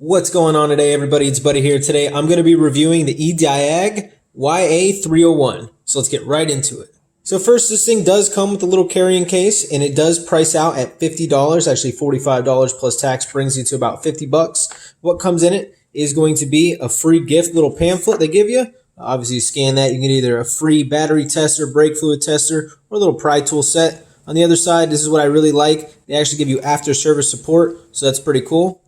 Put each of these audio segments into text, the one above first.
What's going on today, everybody? It's Buddy here. Today I'm going to be reviewing the eDiag YA301. So let's get right into it. So first, this thing does come with a little carrying case, and it does price out at $50. Actually, $45 plus tax brings you to about 50 bucks. What comes in it is going to be a free gift little pamphlet they give you. Obviously, you scan that, you get either a free battery tester, brake fluid tester, or a little pry tool set. On the other side, this is what I really like. They actually give you after service support, so that's pretty cool.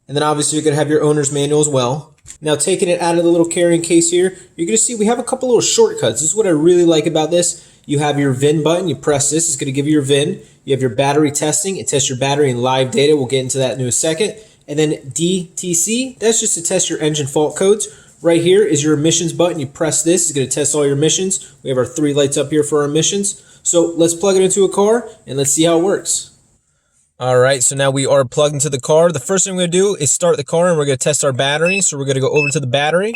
And then obviously you're going to have your owner's manual as well. Now taking it out of the little carrying case here, you're going to see we have a couple little shortcuts. This is what I really like about this. You have your VIN button, you press this, it's going to give you your VIN. You have your battery testing, it tests your battery in live data. We'll get into that in a second. And then DTC, that's just to test your engine fault codes. Right here is your emissions button. You press this, it's going to test all your emissions. We have our 3 lights up here for our emissions. So let's plug it into a car and let's see how it works. Alright, so now we are plugged into the car. The first thing we're going to do is start the car and we're going to test our battery. So we're going to go over to the battery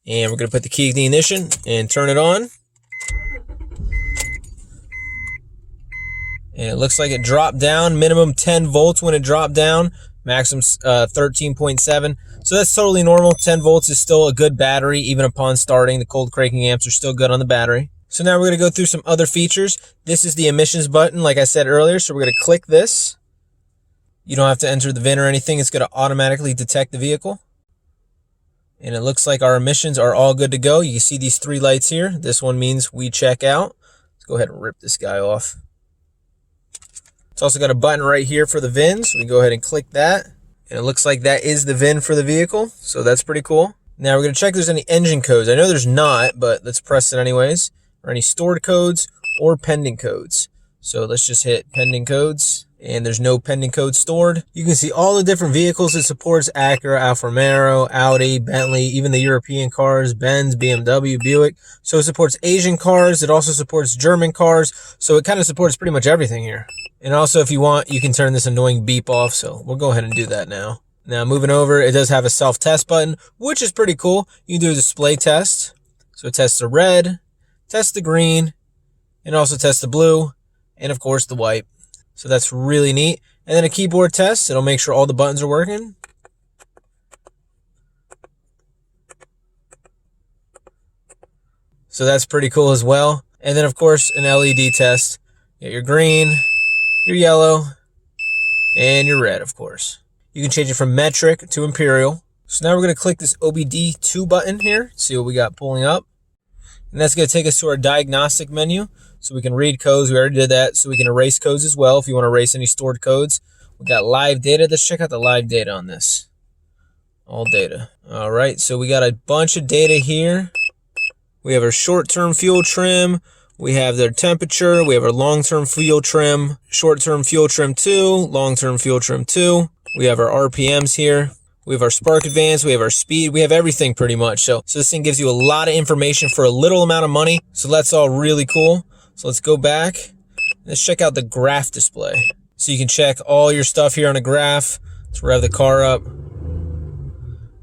and we're going to put the key in the ignition and turn it on. And it looks like it dropped down, minimum 10 volts when it dropped down, maximum 13.7. So that's totally normal. 10 volts is still a good battery even upon starting. The cold cranking amps are still good on the battery. So now we're going to go through some other features. This is the emissions button, like I said earlier. So we're going to click this. You don't have to enter the VIN or anything. It's going to automatically detect the vehicle. And it looks like our emissions are all good to go. You can see these 3 lights here. This one means we check out. Let's go ahead and rip this guy off. It's also got a button right here for the VIN. So we can go ahead and click that. And it looks like that is the VIN for the vehicle. So that's pretty cool. Now we're going to check if there's any engine codes. I know there's not, but let's press it anyways. Or any stored codes or pending codes. So let's just hit pending codes, and there's no pending code stored. You can see all the different vehicles it supports: Acura, Alfa Romeo, Audi, Bentley, even the European cars, Benz, BMW, Buick. So it supports Asian cars. It also supports German cars. So it kind of supports pretty much everything here. And also, if you want, you can turn this annoying beep off. So we'll go ahead and do that now. Now moving over, it does have a self-test button, which is pretty cool. You can do a display test. So it tests the red, test the green, and also test the blue, and of course the white. So that's really neat. And then a keyboard test. It'll make sure all the buttons are working. So that's pretty cool as well. And then of course an LED test. You got your green, your yellow, and your red, of course. You can change it from metric to imperial. So now we're going to click this OBD2 button here. See what we got pulling up. And that's going to take us to our diagnostic menu. So we can read codes. We already did that. So we can erase codes as well if you want to erase any stored codes. We got live data. Let's check out the live data on this. All data. All right. So we got a bunch of data here. We have our short-term fuel trim. We have their temperature. We have our long-term fuel trim. Short-term fuel trim 2. Long-term fuel trim 2. We have our RPMs here. We have our spark advance, we have our speed, we have everything pretty much. So this thing gives you a lot of information for a little amount of money. So that's all really cool. So let's go back. Let's check out the graph display. So you can check all your stuff here on a graph. Let's rev the car up.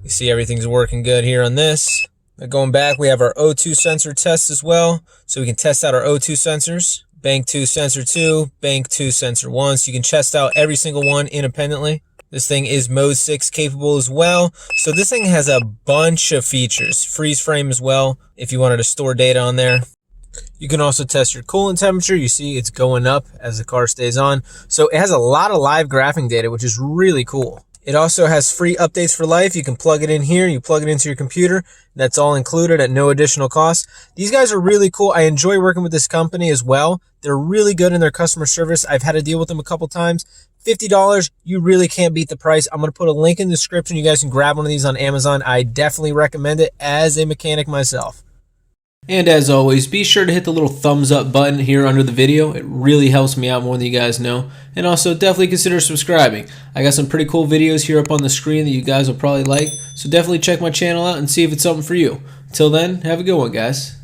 You see everything's working good here on this. Now going back, we have our O2 sensor test as well. So we can test out our O2 sensors. Bank 2 sensor 2, bank 2 sensor 1. So you can test out every single one independently. This thing is mode 6 capable as well. So this thing has a bunch of features. Freeze frame as well, if you wanted to store data on there. You can also test your coolant temperature. You see it's going up as the car stays on. So it has a lot of live graphing data, which is really cool. It also has free updates for life. You can plug it in here. You plug it into your computer. That's all included at no additional cost. These guys are really cool. I enjoy working with this company as well. They're really good in their customer service. I've had to deal with them a couple times. $50, you really can't beat the price. I'm going to put a link in the description. You guys can grab one of these on Amazon. I definitely recommend it as a mechanic myself. And as always, be sure to hit the little thumbs up button here under the video. It really helps me out more than you guys know. And also definitely consider subscribing. I got some pretty cool videos here up on the screen that you guys will probably like. So definitely check my channel out and see if it's something for you. Until then, have a good one, guys.